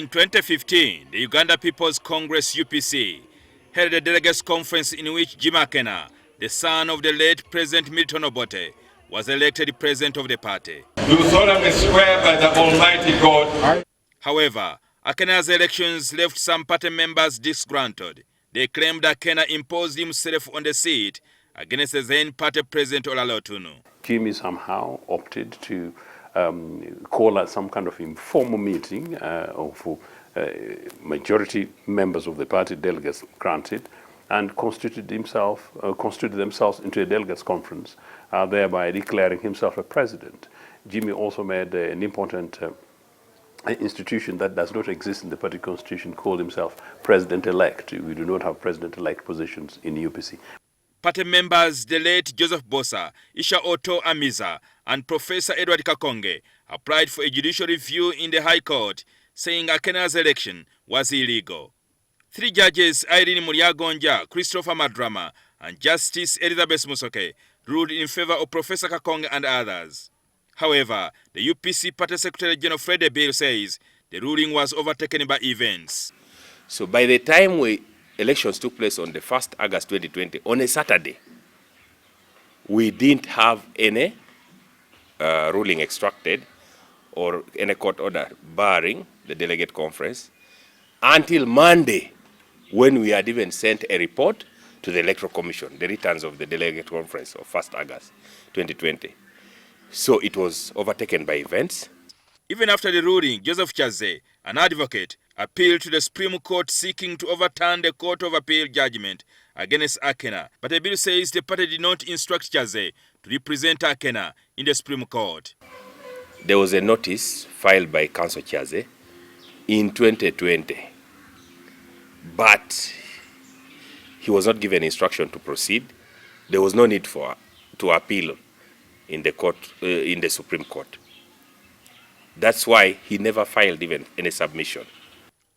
In 2015, the Uganda Peoples Congress UPC held a delegates conference in which Jimmy Akena, the son of the late President Milton Obote, was elected president of the party. Do solemnly swear by the Almighty God. However, Akena's elections left some party members disgruntled. They claimed Akena imposed himself on the seat against the then party president Olalotunu. Jimmy somehow opted to call out some kind of informal meeting of majority members of the party, delegates granted, and constituted themselves into a delegates conference, thereby declaring himself a president. Jimmy also made an important institution that does not exist in the party constitution, called himself president-elect. We do not have president-elect positions in UPC. Party members, the late Joseph Bosa, Isha Otto Amiza, and Professor Edward Kakonge applied for a judicial review in the High Court, saying Akena's election was illegal. 3 judges, Irene Muriagonja, Christopher Madrama, and Justice Elizabeth Musoke, ruled in favor of Professor Kakonge and others. However, the UPC Party Secretary General Ebil says the ruling was overtaken by events. So by the time elections took place on the 1st August 2020, on a Saturday, we didn't have any ruling extracted or any court order barring the delegate conference until Monday, when we had even sent a report to the Electoral Commission, the returns of the delegate conference of 1st August 2020. So it was overtaken by events. Even after the ruling, Joseph Chaze, an advocate, appealed to the Supreme Court seeking to overturn the Court of Appeal judgment against Akena. But Ebil says the party did not instruct Chaze to represent Akena in the Supreme Court. There was a notice filed by Counsel Chaze in 2020, but he was not given instruction to proceed. There was no need to appeal in the court, in the Supreme Court. That's why he never filed even any submission.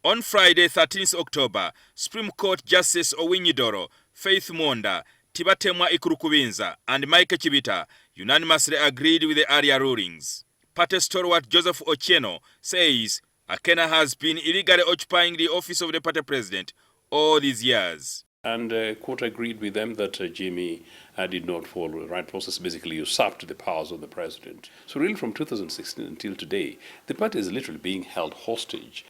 On Friday, 13th October, Supreme Court Justice Owinyidoro, Faith Mwonda, Tibatemwa Ikurukubinza, and Mike Chibita unanimously agreed with the earlier rulings. Party stalwart Joseph Ochieno says Akena has been illegally occupying the office of the party president all these years. And the court agreed with them that Jimmy did not follow the right process, basically usurped the powers of the president. So really from 2016 until today, the party is literally being held hostage.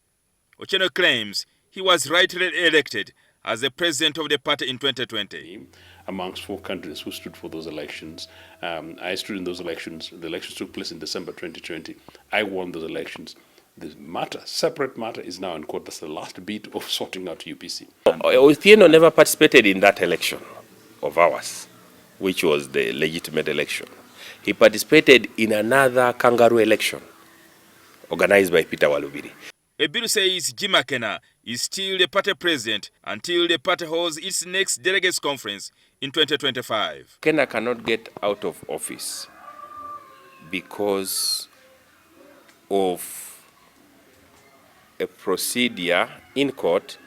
Ochieno claims he was rightly elected as the president of the party in 2020. Amongst 4 candidates who stood for those elections, I stood in those elections. The elections took place in December 2020. I won those elections. The matter, separate matter, is now in court. That's the last bit of sorting out UPC. Otieno never participated in that election of ours, which was the legitimate election. He participated in another kangaroo election organized by Peter Walubiri. Ebil says Jimmy Akena is still the party president until the party holds its next delegates conference in 2025. Akena cannot get out of office because of a procedure in court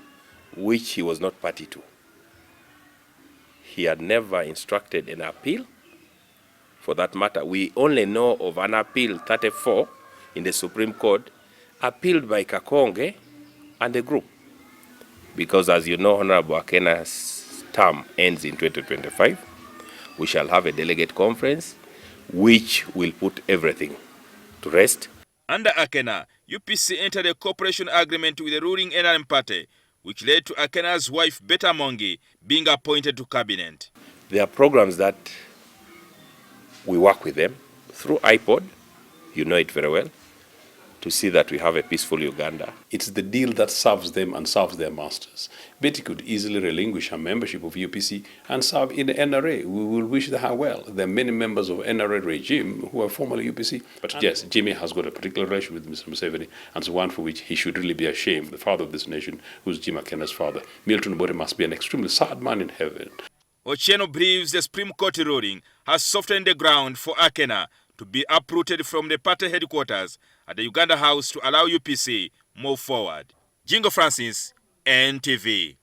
which he was not party to. He had never instructed an appeal. For that matter, we only know of an appeal 34 in the Supreme Court, appealed by Kakonge and the group. Because as you know, Honorable Akena's term ends in 2025. We shall have a delegate conference which will put everything to rest. Under Akena, UPC entered a cooperation agreement with the ruling NRM party, which led to Akena's wife, Beta Mongi, being appointed to cabinet. There are programs that we work with them through iPod, you know it very well, to see that we have a peaceful Uganda. It's the deal that serves them and serves their masters. Betty could easily relinquish her membership of UPC and serve in the NRA. We will wish her well. There are many members of NRA regime who are formerly UPC. But yes, Jimmy has got a particular relation with Mr. Museveni, and so one for which he should really be ashamed. The father of this nation, who's Jimmy Akena's father, Milton Obote, must be an extremely sad man in heaven. Ochieno believes the Supreme Court ruling has softened the ground for Akena to be uprooted from the party headquarters at the Uganda House to allow UPC move forward. Jjingo Francis, NTV.